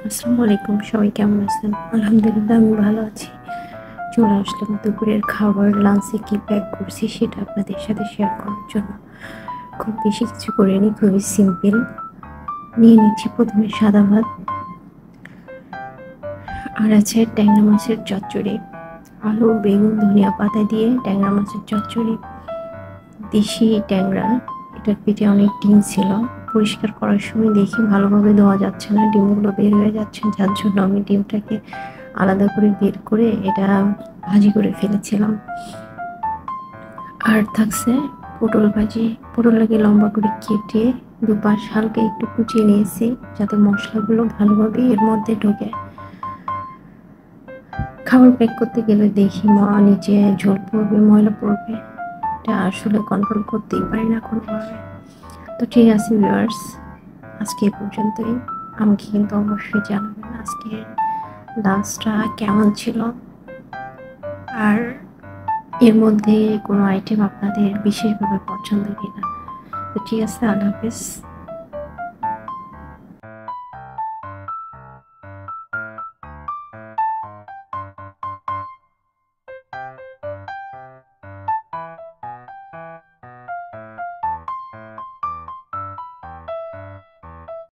আসসালামু আলাইকুম, সবাই কেমন আছেন? আলহামদুলিল্লাহ আমি ভালো আছি। চলে আসলাম দুপুরের খাবার লাঞ্চে কি প্যাক করছি সেটা আপনাদের সাথে শেয়ার করার জন্য। খুব বেশি কিছু করিনি, খুবই সিম্পল। নিয়ে নিচ্ছি প্রথমে সাদা ভাত, আর আছে ট্যাংরা মাছের চচ্চড়ি। আলু, বেগুন, ধনিয়া পাতা দিয়ে ট্যাংরা মাছের চচ্চড়ি। দেশি ট্যাংরা, এটার পেটে অনেক ডিম ছিল। পরিষ্কার করার সময় দেখি ভালোভাবে ধোয়া যাচ্ছে না, ডিমগুলো বের হয়ে যাচ্ছে, যার জন্য আমি ডিমটাকে আলাদা করে বের করে এটা ভাজি করে ফেলেছিলাম। আর থাকছে পটল ভাজি। পটলটাকে লম্বা করে কেটে দুপাশ হালকা একটু কুচিয়ে নিয়েছি, যাতে মশলাগুলো ভালোভাবে এর মধ্যে ঢোকে। খাবার প্যাক করতে গেলে দেখি নিচে ঝোল পড়বে, ময়লা পড়বে, এটা আসলে কন্ট্রোল করতেই পারি না কোনোভাবে। তো ঠিক আছে ভিউয়ার্স, আজকে এ পর্যন্তই। আমাকে কিন্তু অবশ্যই জানাবেন আজকের লাঞ্চটা কেমন ছিল, আর এর মধ্যে কোনো আইটেম আপনাদের বিশেষভাবে পছন্দ কিনা। তো ঠিক আছে, আল্লাহ হাফেজ।